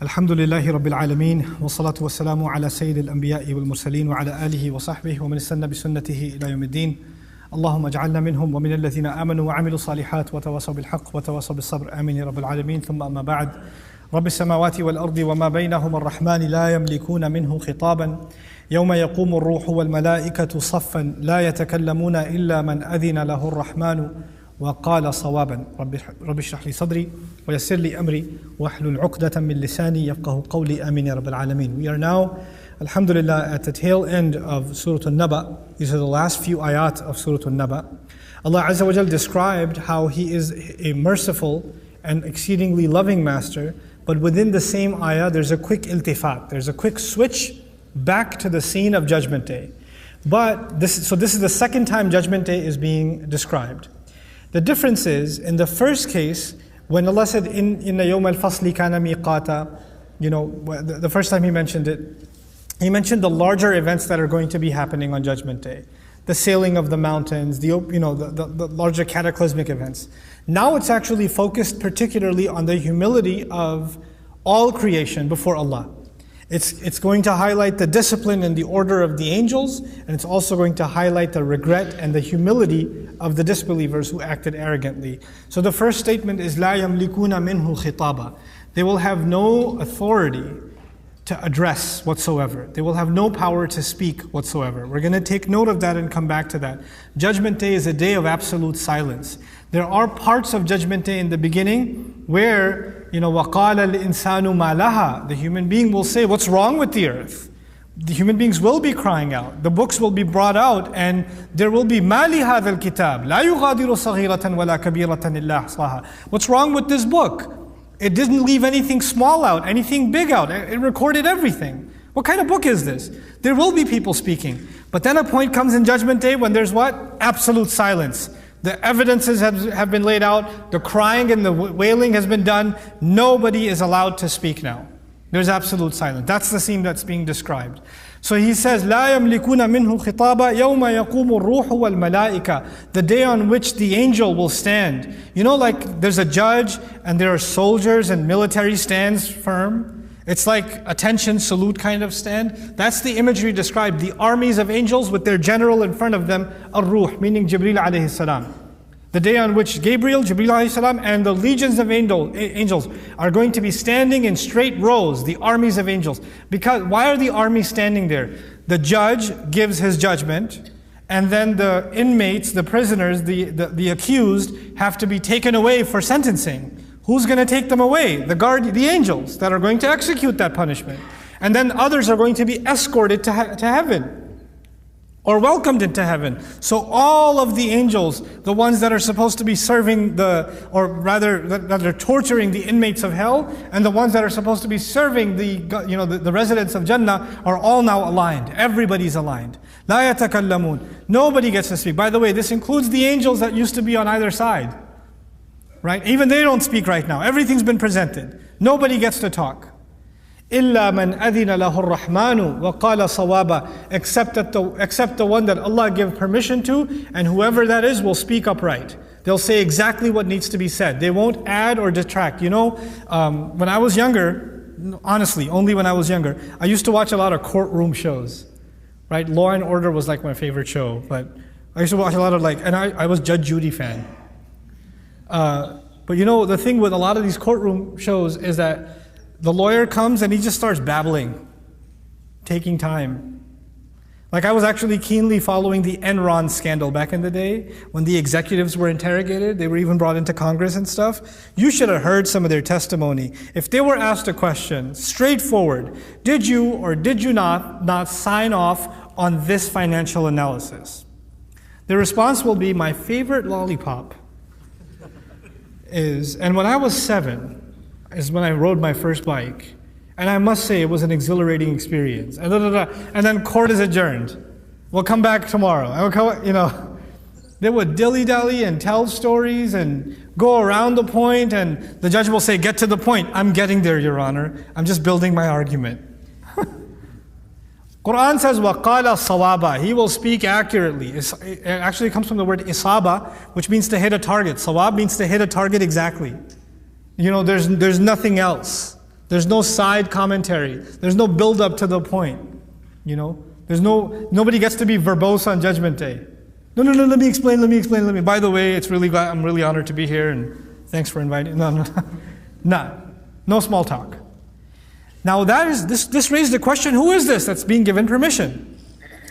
الحمد لله رب العالمين والصلاة والسلام على سيد الأنبياء والمرسلين وعلى آله وصحبه ومن استنى بسنته إلى يوم الدين. اللهم اجعلنا منهم ومن الذين آمنوا وعملوا الصالحات وتواصوا بالحق وتواصوا بالصبر آمين يا رب العالمين. ثم أما بعد، رب السماوات والأرض وما بينهما الرحمن لا يملكون منه خطابا يوم يقوم الروح والملائكة صفا لا يتكلمون إلا من أذن له الرحمن وقال صوابا. رب اشرح لي صدري ويسر لي أمري واحلل عقدة من لساني يفقه قولي آمين يا رب العالمين. We are now, alhamdulillah, at the tail end of Surah An-Naba. These are the last few ayat of Surah An-Naba. Allah Azza wa Jal described how He is a merciful and exceedingly loving master, but within the same ayah there's a quick iltifat, there's a quick switch back to the scene of Judgment Day. But this is the second time Judgment Day is being described. The difference is, in the first case, when Allah said, Inna yawm al-fasli kana miqata, the first time He mentioned it, He mentioned the larger events that are going to be happening on Judgment Day. The sailing of the mountains, the larger cataclysmic events. Now it's actually focused particularly on the humility of all creation before Allah. It's going to highlight the discipline and the order of the angels, and it's also going to highlight the regret and the humility of the disbelievers who acted arrogantly. So the first statement is لا يملكون منه خطابا. They will have no authority to address whatsoever. They will have no power to speak whatsoever. We're going to take note of that and come back to that. Judgment Day is a day of absolute silence. There are parts of Judgment Day in the beginning where, وَقَالَ الْإِنسَانُ مَا لَهَا. The human being will say, what's wrong with the earth? The human beings will be crying out. The books will be brought out and there will be مَا لِهَذَا الْكِتَابِ لَا يُغَادِرُ صَغِيرَةً وَلَا كَبِيرَةً إِلَّا أَحْصَاهَا. What's wrong with this book? It didn't leave anything small out, anything big out. It recorded everything. What kind of book is this? There will be people speaking. But then a point comes in Judgment Day when there's what? Absolute silence. The evidences have been laid out. The crying and the wailing has been done. Nobody is allowed to speak now. There's absolute silence. That's the scene that's being described. So He says, لا يملكون منه خطابا يوم يقوم الروح والملائكة. The day on which the angel will stand. Like there's a judge and there are soldiers and military stands firm. It's like attention, salute kind of stand. That's the imagery described. The armies of angels with their general in front of them, Ar-Ruh, meaning Jibreel alayhi salam. The day on which Gabriel, Jibreel alayhi salam, and the legions of angels are going to be standing in straight rows, the armies of angels. Because why are the armies standing there? The judge gives his judgment, and then the inmates, the prisoners, the accused, have to be taken away for sentencing. Who's going to take them away? The angels that are going to execute that punishment. And then others are going to be escorted to heaven or welcomed into heaven. So all of the angels, the ones that are supposed to be serving that are torturing the inmates of hell, and the ones that are supposed to be serving the residents of Jannah are all now aligned. Everybody's aligned. لا يتكلمون. Nobody gets to speak. By the way, this includes the angels that used to be on either side. Right? Even they don't speak right now. Everything's been presented. Nobody gets to talk. إِلَّا مَنْ أَذِنَ لَهُ الرَّحْمَنُ وَقَالَ صَوَابًا. Except the one that Allah gives permission to, and whoever that is will speak upright. They'll say exactly what needs to be said. They won't add or detract. When I was younger, honestly, only when I was younger, I used to watch a lot of courtroom shows. Right? Law and Order was like my favorite show. But I used to watch a lot of and I was Judge Judy fan. But the thing with a lot of these courtroom shows is that the lawyer comes and he just starts babbling, taking time. Like I was actually keenly following the Enron scandal back in the day when the executives were interrogated. They were even brought into Congress and stuff. You should have heard some of their testimony. If they were asked a question, straightforward, did you or did you not sign off on this financial analysis? The response will be, my favorite lollipop and when I was 7, is when I rode my first bike. And I must say it was an exhilarating experience. And then court is adjourned. We'll come back tomorrow. They would dilly-dally and tell stories and go around the point, and the judge will say, get to the point. I'm getting there, Your Honor. I'm just building my argument. Quran says, وَقَالَ صَوَابًا. He will speak accurately. It actually comes from the word isaba, which means to hit a target. Sawab means to hit a target exactly. There's nothing else. There's no side commentary. There's no build up to the point. You know, nobody gets to be verbose on Judgment Day. No, let me explain. By the way, I'm really honored to be here and thanks for inviting. No small talk. Now this raised the question, who is this that's being given permission?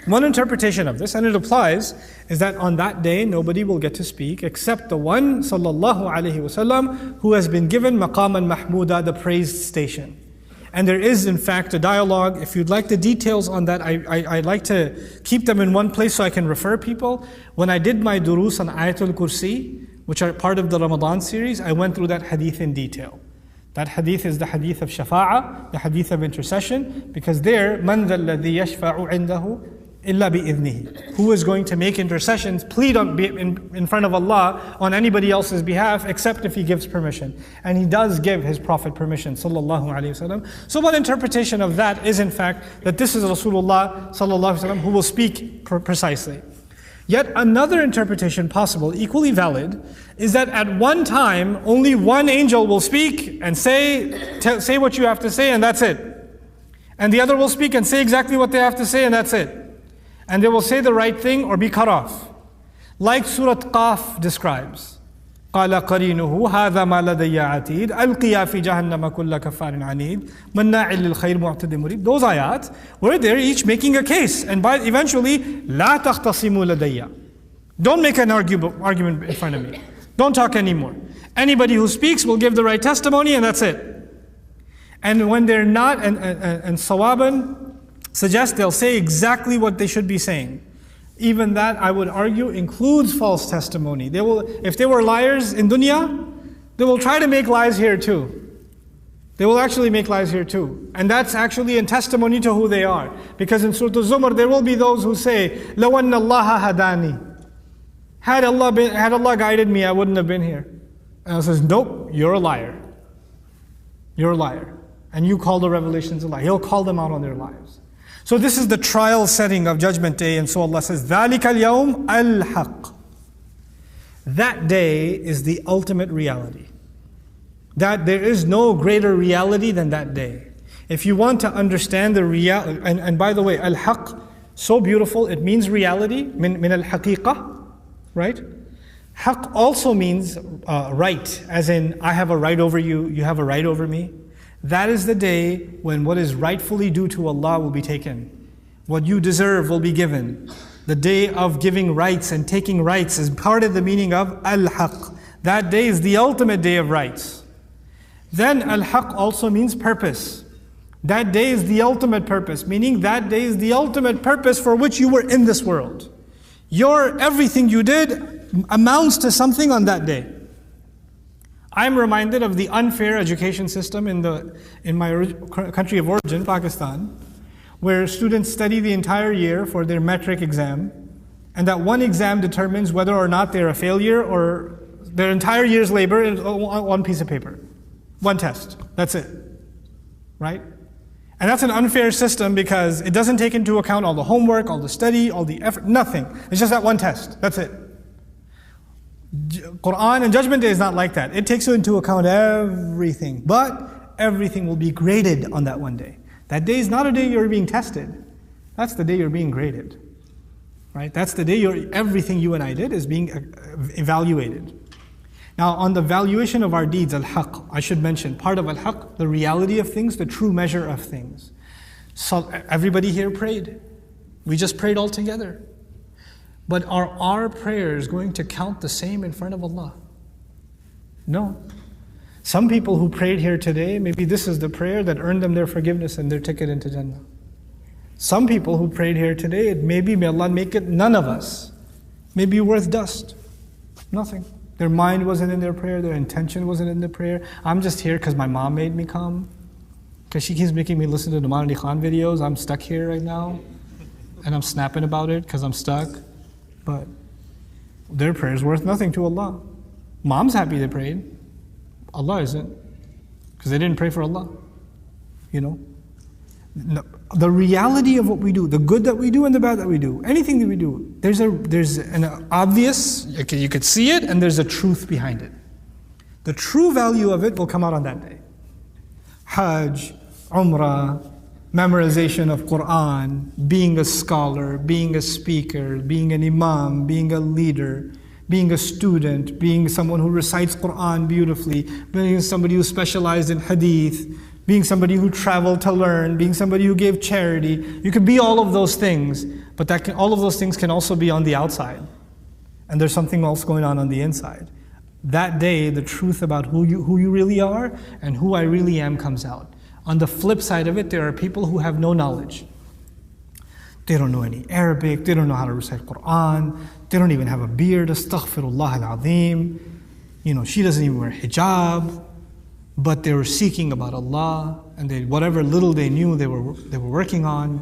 One interpretation of this, and it applies, is that on that day nobody will get to speak except the one sallallahu alaihi wasallam who has been given maqaman mahmuda, the praised station. And there is in fact a dialogue. If you'd like the details on that, I like to keep them in one place so I can refer people. When I did my durus on Ayatul Kursi, which are part of the Ramadan series, I went through that hadith in detail. That hadith is the hadith of shafa'ah, the hadith of intercession, because there, مَنْ ذَا الَّذِي يَشْفَعُ عِنْدَهُ إِلَّا بِإِذْنِهِ. Who is going to make intercessions, plead in front of Allah on anybody else's behalf, except if He gives permission. And He does give His Prophet permission, sallallahu alayhi wasallam. So one interpretation of that is in fact that this is Rasulullah sallallahu alayhi wasallam who will speak precisely. Yet another interpretation possible, equally valid, is that at one time only one angel will speak and say what you have to say, and that's it. And the other will speak and say exactly what they have to say, and that's it. And they will say the right thing or be cut off. Like Surah Qaf describes. قَالَ قَرِينُهُ هَذَا مَا لَدَيَّ عَتِيدٌ أَلْقِيَا فِي جَهَنَّمَ كُلَّ كَفَّارٍ عَنِيدٍ مَنَّاعٍ لِلْخَيْرِ مُعْتَدٍ مُرِيبٍ. Those ayat where they're each making a case. And eventually, لَا تَخْتَصِمُوا لَدَيَّ. Don't make an argument in front of me. Don't talk anymore. Anybody who speaks will give the right testimony, and that's it. And when they're not, and sawaban suggests they'll say exactly what they should be saying. Even that, I would argue, includes false testimony. They will, if they were liars in dunya, they will try to make lies here too. They will actually make lies here too. And that's actually in testimony to who they are. Because in Surah Al-Zumar, there will be those who say, لَوْ أَنَّ اللَّهَ هَدَانِي. Had Allah guided me, I wouldn't have been here. And Allah says, nope, you're a liar. You're a liar. And you call the revelations a lie. He'll call them out on their lives. So this is the trial setting of Judgment Day, and so Allah says, ذَلِكَ الْيَوْمِ الْحَقِّ. That day is the ultimate reality. That there is no greater reality than that day. If you want to understand the reality, and by the way, al-haq, so beautiful, it means reality, min al-haqiqah, right? Haq also means right, as in I have a right over you, you have a right over me. That is the day when what is rightfully due to Allah will be taken. What you deserve will be given. The day of giving rights and taking rights is part of the meaning of al-haq. That day is the ultimate day of rights. Then al-haq also means purpose. That day is the ultimate purpose, meaning that day is the ultimate purpose for which you were in this world. Everything you did amounts to something on that day. I'm reminded of the unfair education system in my country of origin, Pakistan, where students study the entire year for their metric exam, and that one exam determines whether or not they're a failure or their entire year's labor is on one piece of paper. One test. That's it. Right? And that's an unfair system because it doesn't take into account all the homework, all the study, all the effort, nothing. It's just that one test. That's it. Quran and Judgment Day is not like that. It takes into account everything. But everything will be graded on that one day. That day is not a day you're being tested. That's the day you're being graded. Right? That's the day everything you and I did is being evaluated. Now, on the valuation of our deeds, al-haq, I should mention, part of al-haq, the reality of things, the true measure of things. So everybody here prayed. We just prayed all together. But are our prayers going to count the same in front of Allah? No. Some people who prayed here today, maybe this is the prayer that earned them their forgiveness and their ticket into Jannah. Some people who prayed here today, may Allah make it none of us, may be worth dust. Nothing. Their mind wasn't in their prayer, their intention wasn't in the prayer. I'm just here because my mom made me come. Because she keeps making me listen to the Nowman Khan videos. I'm stuck here right now. And I'm snapping about it because I'm stuck. But their prayer is worth nothing to Allah. Mom's happy they prayed. Allah isn't. Because they didn't pray for Allah. You know? The reality of what we do, the good that we do and the bad that we do, anything that we do, there's an obvious, you could see it, and there's a truth behind it. The true value of it will come out on that day. Hajj, Umrah, memorization of Quran, being a scholar, being a speaker, being an imam, being a leader, being a student, being someone who recites Quran beautifully, being somebody who specialized in hadith, being somebody who traveled to learn, being somebody who gave charity. You could be all of those things, but all of those things can also be on the outside. And there's something else going on the inside. That day, the truth about who you really are and who I really am comes out. On the flip side of it, there are people who have no knowledge. They don't know any Arabic, they don't know how to recite Quran, they don't even have a beard, astaghfirullah al-azim. She doesn't even wear hijab, but they were seeking about Allah, and whatever little they knew, they were working on.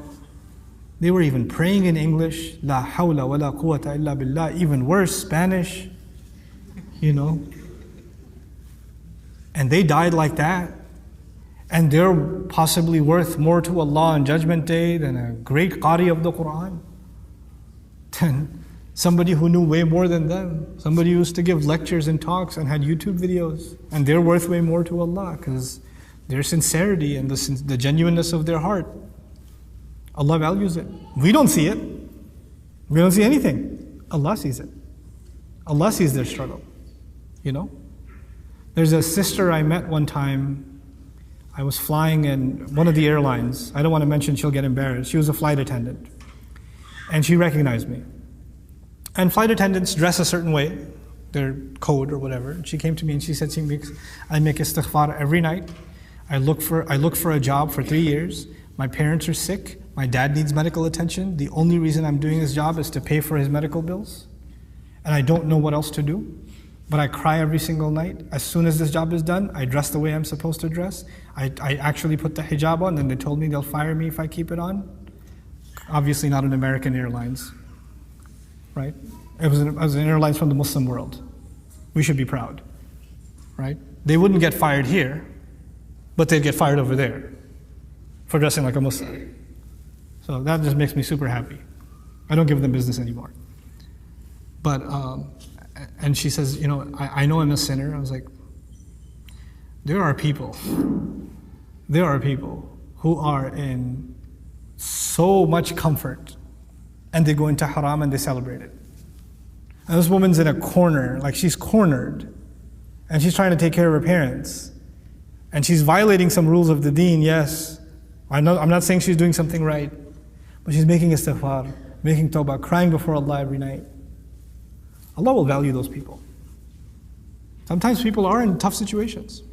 They were even praying in English, la hawla wa la quwwata illa billah, even worse, Spanish, And they died like that. And they're possibly worth more to Allah on Judgment Day than a great Qari of the Quran, than somebody who knew way more than them, somebody who used to give lectures and talks and had YouTube videos. And they're worth way more to Allah because their sincerity and the genuineness of their heart, Allah values it. We don't see it. We don't see anything. Allah sees it. Allah sees their struggle. There's a sister I met one time. I was flying in one of the airlines. I don't want to mention, she'll get embarrassed. She was a flight attendant. And she recognized me. And flight attendants dress a certain way, their code or whatever. And she came to me and she said, I make istighfar every night. I look for a job for 3 years. My parents are sick. My dad needs medical attention. The only reason I'm doing this job is to pay for his medical bills. And I don't know what else to do. But I cry every single night. As soon as this job is done, I dress the way I'm supposed to dress. I actually put the hijab on, and they told me they'll fire me if I keep it on. Obviously not an American Airlines, right? It was an airlines from the Muslim world. We should be proud, right? They wouldn't get fired here, but they'd get fired over there for dressing like a Muslim. So that just makes me super happy. I don't give them business anymore. But, and she says, I know I'm a sinner. I was like, there are people who are in so much comfort and they go into haram and they celebrate it. And this woman's in a corner, like she's cornered, and she's trying to take care of her parents. And she's violating some rules of the deen, yes. I'm not saying she's doing something right, but she's making istighfar, making tawbah, crying before Allah every night. Allah will value those people. Sometimes people are in tough situations.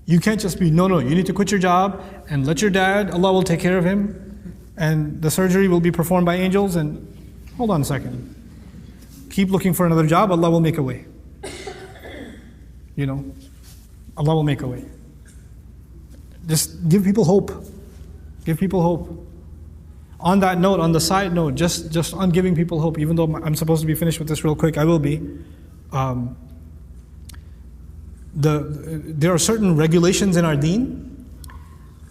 You can't just be, no, you need to quit your job and let your dad, Allah will take care of him, and the surgery will be performed by angels, and hold on a second. Keep looking for another job, Allah will make a way. Allah will make a way. Just give people hope. Give people hope. On that note, on the side note, just on giving people hope, even though I'm supposed to be finished with this real quick, I will be. There are certain regulations in our deen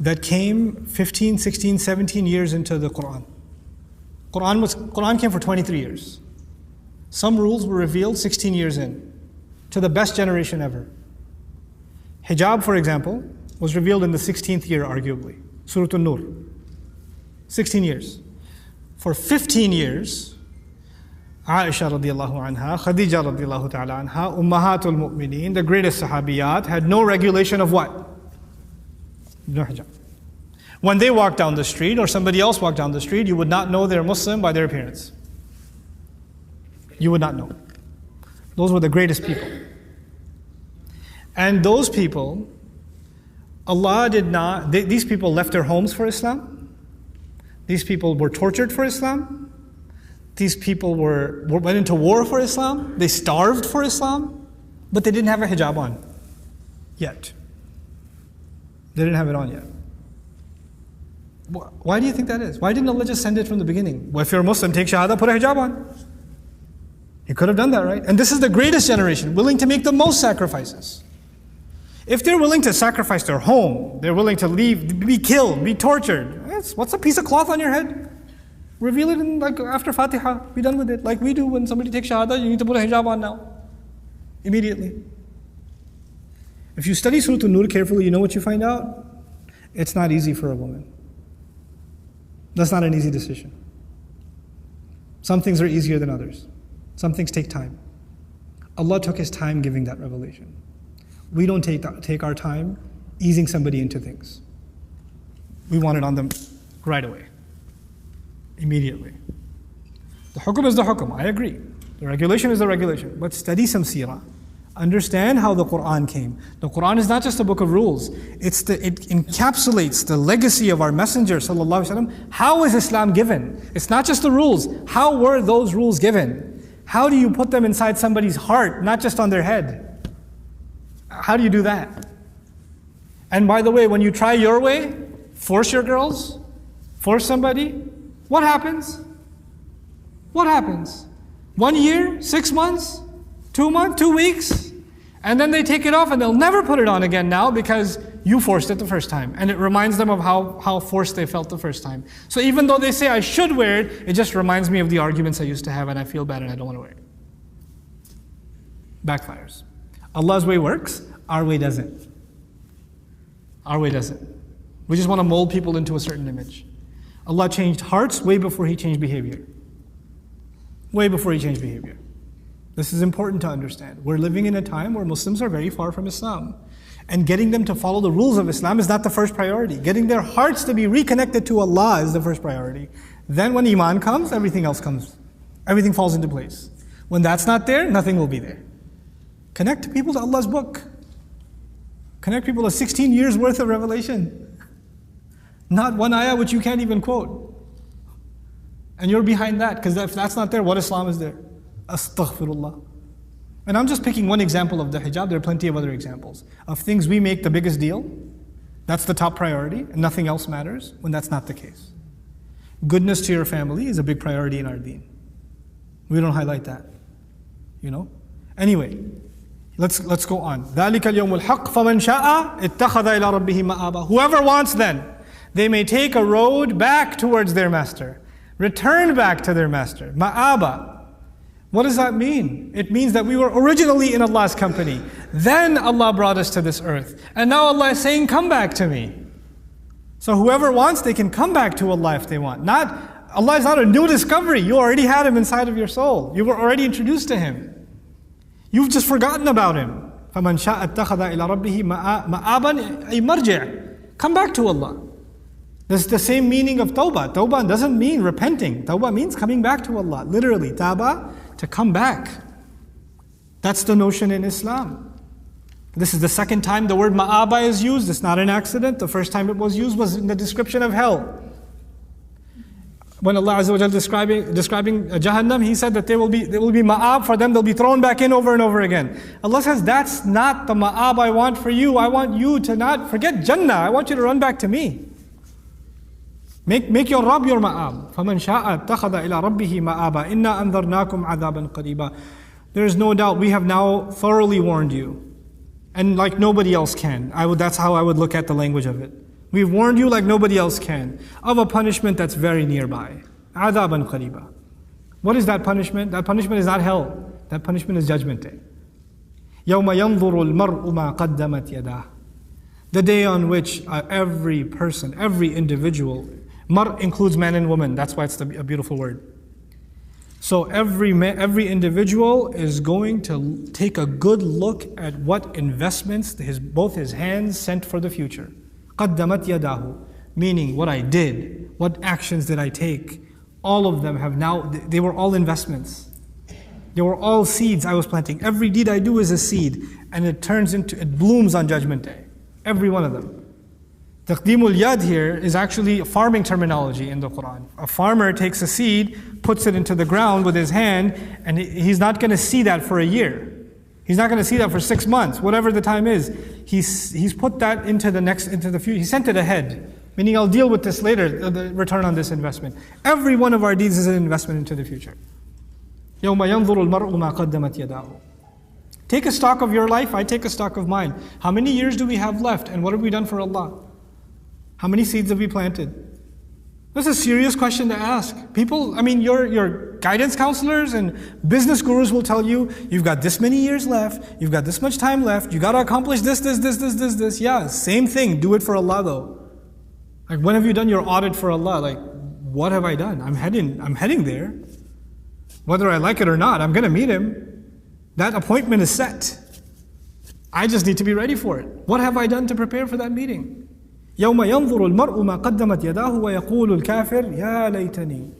that came 15, 16, 17 years into the Quran. Quran came for 23 years. Some rules were revealed 16 years in, to the best generation ever. Hijab, for example, was revealed in the 16th year, arguably. Surah An-Nur. 16 years. For 15 years, Aisha radiallahu anha, Khadija radiallahu ta'ala anha, Ummahatul Mu'mineen, the greatest sahabiyat, had no regulation of what? No hijab. When they walked down the street, or somebody else walked down the street, you would not know they're Muslim by their appearance. You would not know. Those were the greatest people. And those people, Allah did not, these people left their homes for Islam. These people were tortured for Islam. These people went into war for Islam. They starved for Islam. But they didn't have a hijab on yet. They didn't have it on yet. Why do you think that is? Why didn't Allah just send it from the beginning? Well, if you're a Muslim, take shahada, put a hijab on. He could have done that, right? And this is the greatest generation, willing to make the most sacrifices. If they're willing to sacrifice their home, they're willing to leave, be killed, be tortured. What's a piece of cloth on your head? Reveal it in, after Fatiha, be done with it. Like we do when somebody takes shahada, you need to put a hijab on now. Immediately. If you study Surah An-Nur carefully, you know what you find out? It's not easy for a woman. That's not an easy decision. Some things are easier than others. Some things take time. Allah took His time giving that revelation. We don't take our time easing somebody into things. We want it on them right away, immediately. The hukum is the hukum, I agree. The regulation is the regulation. But study some seerah. Understand how the Quran came. The Quran is not just a book of rules. It encapsulates the legacy of our Messenger sallallahu alaihi wasallam. How is Islam given? It's not just the rules. How were those rules given? How do you put them inside somebody's heart, not just on their head? How do you do that? And by the way, when you try your way, force your girls, force somebody, what happens? What happens? 1 year, 6 months, 2 months, 2 weeks, and then they take it off and they'll never put it on again now because you forced it the first time. And it reminds them of how forced they felt the first time. So even though they say I should wear it, it just reminds me of the arguments I used to have and I feel bad and I don't want to wear it. Backfires. Allah's way works, our way doesn't. Our way doesn't. We just want to mold people into a certain image. Allah changed hearts way before He changed behavior. Way before He changed behavior. This is important to understand. We're living in a time where Muslims are very far from Islam. And getting them to follow the rules of Islam is not the first priority. Getting their hearts to be reconnected to Allah is the first priority. Then when Iman comes, everything else comes. Everything falls into place. When that's not there, nothing will be there. Connect people to Allah's book. Connect people to 16 years worth of revelation. Not one ayah which you can't even quote. And you're behind that, because if that's not there, what Islam is there? Astaghfirullah. And I'm just picking one example of the hijab. There are plenty of other examples of things we make the biggest deal. That's the top priority, and nothing else matters, when that's not the case. Goodness to your family is a big priority in our deen. We don't highlight that. You know? Anyway, let's go on. ذَلِكَ الْيَوْمُ الْحَقِّ فَمَنْ شَاءَ اتَّخَذَ إِلَىٰ رَبِّهِ مَآبًا. Whoever wants then, they may take a road back towards their master. Return back to their master. Ma'aba. What does that mean? It means that we were originally in Allah's company. Then Allah brought us to this earth. And now Allah is saying, come back to me. So whoever wants, they can come back to Allah if they want. Allah is not a new discovery. You already had Him inside of your soul. You were already introduced to Him. You've just forgotten about Him. فَمَنْ شَاءَ اتَّخَذَ إِلَىٰ رَبِّهِ مَآبًا أي مرجع. Come back to Allah. This is the same meaning of tawbah. Tawbah doesn't mean repenting. Tawbah means coming back to Allah. Literally, taba, to come back. That's the notion in Islam. This is the second time the word ma'aba is used. It's not an accident. The first time it was used was in the description of hell. When Allah Azza wa Jalla describing Jahannam, He said that there will be ma'ab for them. They'll be thrown back in over and over again. Allah says, that's not the ma'ab I want for you. I want you to not forget Jannah. I want you to run back to me. Make your Rabb your ma'ab. فَمَنْ شَاءَ اتَّخَذَ إِلَىٰ رَبِّهِ مَآبًا إِنَّا أَنذَرْنَاكُمْ عَذَابًا قَرِيبًا. There is no doubt we have now thoroughly warned you. And like nobody else can. That's how I would look at the language of it. We've warned you like nobody else can of a punishment that's very nearby. عَذَابًا قَرِيبًا. What is that punishment? That punishment is not hell. That punishment is Judgment Day. يَوْمَ يَنْظُرُ الْمَرْءُ مَا قَدَّمَتْ يَدَاهُ. The day on which every person, every individual, mar includes man and woman, that's why it's a beautiful word. So every individual is going to take a good look at what investments both his hands sent for the future. قَدَّمَتْ يَدَاهُ. Meaning what I did, what actions did I take, all of them have now, they were all investments. They were all seeds I was planting. Every deed I do is a seed, and it blooms on Judgment Day. Every one of them. Taqdeemul yad here is actually a farming terminology in the Quran. A farmer takes a seed, puts it into the ground with his hand, and he's not going to see that for a year. He's not going to see that for 6 months, whatever the time is. He's put that into the future. He sent it ahead, meaning I'll deal with this later, the return on this investment. Every one of our deeds is an investment into the future. يَوْمَ يَنْظُرُ الْمَرْءُ مَا قَدَّمَتْ يَدَاهُ. Take a stock of your life, I take a stock of mine. How many years do we have left, and what have we done for Allah? How many seeds have we planted? That's a serious question to ask. People, your guidance counselors and business gurus will tell you, you've got this many years left, you've got this much time left, you got to accomplish this. Yeah, same thing. Do it for Allah though. Like, when have you done your audit for Allah? Like, what have I done? I'm heading there. Whether I like it or not, I'm going to meet Him. That appointment is set. I just need to be ready for it. What have I done to prepare for that meeting? يوم ينظر المرء ما قدمت يداه ويقول الكافر يا ليتني.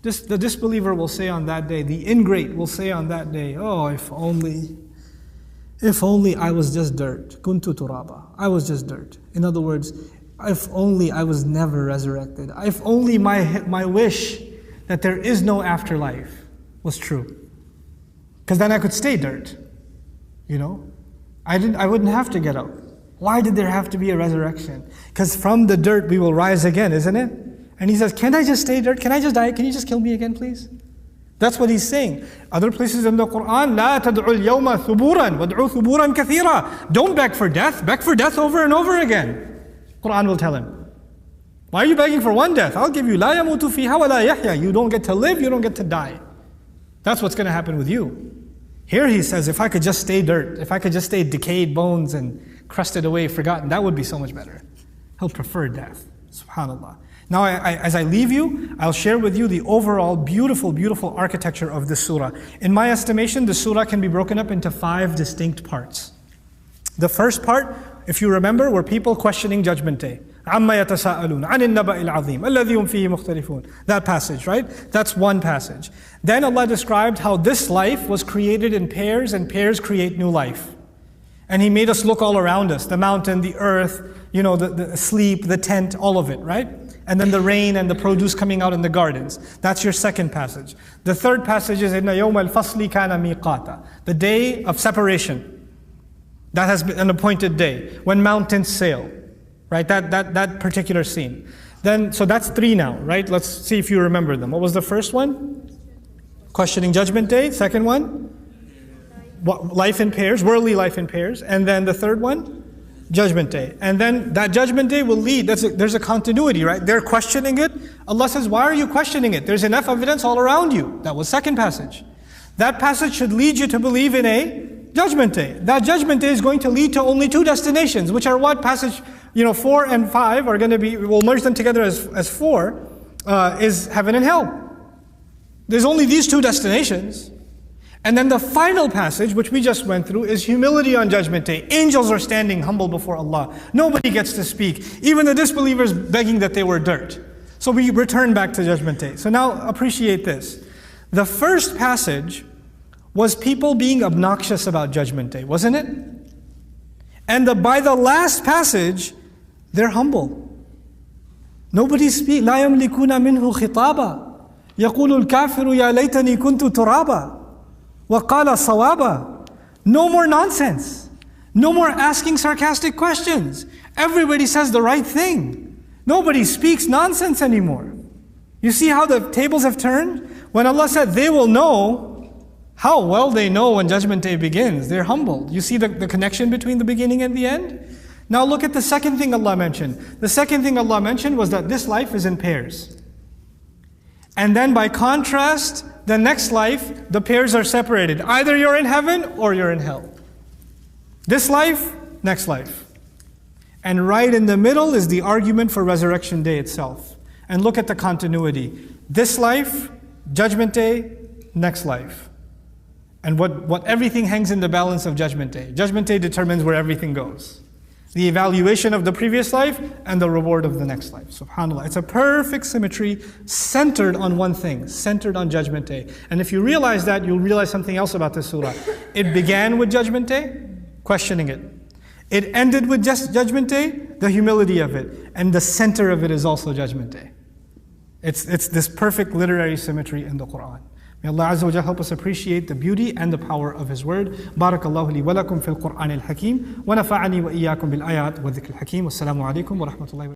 The disbeliever will say on that day, the ingrate will say on that day, oh, if only I was just dirt. كنت ترابا. I was just dirt. In other words, if only I was never resurrected. If only my wish that there is no afterlife was true. Because then I could stay dirt. I wouldn't have to get up. Why did there have to be a resurrection? Because from the dirt we will rise again, isn't it? And He says, can I just stay dirt? Can I just die? Can you just kill me again, please? That's what He's saying. Other places in the Quran, لا تدعوا اليوم ثبورا وادعوا ثبورا كثيرا. Don't beg for death. Beg for death over and over again. Quran will tell him. Why are you begging for one death? I'll give you لا يموت فيها ولا يحيا. You don't get to live, you don't get to die. That's what's going to happen with you. Here He says, if I could just stay dirt, if I could just stay decayed bones and crusted away, forgotten, that would be so much better. He'll prefer death. SubhanAllah. Now, as I leave you, I'll share with you the overall beautiful, beautiful architecture of this surah. In my estimation, the surah can be broken up into 5 distinct parts. The first part, if you remember, were people questioning Judgment Day. عَمَّا يَتَسَاءَلُونَ عَنِ النَّبَإِ الْعَظِيمِ الَّذِي هُمْ فِيهِ مُخْتَلِفُونَ. That passage, right? That's one passage. Then Allah described how this life was created in pairs, and pairs create new life. And He made us look all around us, the mountain, the earth, the sleep, the tent, all of it, right? And then the rain and the produce coming out in the gardens. That's your second passage. The third passage is إِنَّ يَوْمَ الْفَصْلِ كَانَ مِيقَاتًا. The day of separation. That has been an appointed day, when mountains sail, right? That particular scene. Then, so that's 3 now, right? Let's see if you remember them. What was the first one? Questioning Judgment Day. Second one? Life in pairs, worldly life in pairs. And then the third one? Judgment Day. And then that Judgment Day will lead, there's a continuity, right? They're questioning it. Allah says, why are you questioning it? There's enough evidence all around you. That was second passage. That passage should lead you to believe in a Judgment Day. That Judgment Day is going to lead to only 2 destinations, which are what? Passage 4 and 5 are going to be, we'll merge them together as 4, is heaven and hell. There's only these 2 destinations. And then the final passage, which we just went through, is humility on Judgment Day. Angels are standing humble before Allah. Nobody gets to speak. Even the disbelievers begging that they were dirt. So we return back to Judgment Day. So now appreciate this. The first passage was people being obnoxious about Judgment Day, wasn't it? And by the last passage, they're humble. Nobody speaks. لا يملكون منه خطابا يقول الكافر يا ليتني كنت ترابا وَقَالَ صَوَابًا. No more nonsense. No more asking sarcastic questions. Everybody says the right thing. Nobody speaks nonsense anymore. You see how the tables have turned? When Allah said they will know, how well they know when Judgment Day begins. They're humble. You see the connection between the beginning and the end? Now look at the second thing Allah mentioned. The second thing Allah mentioned was that this life is in pairs. And then by contrast, the next life, the pairs are separated. Either you're in heaven or you're in hell. This life, next life. And right in the middle is the argument for Resurrection Day itself. And look at the continuity. This life, Judgment Day, next life. And what everything hangs in the balance of Judgment Day. Judgment Day determines where everything goes. The evaluation of the previous life and the reward of the next life. SubhanAllah. It's a perfect symmetry centered on one thing, centered on Judgment Day. And if you realize that, you'll realize something else about this surah. It began with Judgment Day, questioning it. It ended with Judgment Day, the humility of it. And the center of it is also Judgment Day. It's this perfect literary symmetry in the Quran. May Allah Azza wa Jalla help us appreciate the beauty and the power of His word. Barakallahu li wa lakum fil Qur'an al-Hakim. Wa nafa'ani wa iyyakum bil ayat wa dhikr al-Hakim. Wassalamu alaikum wa rahmatullahi wa barakatuh.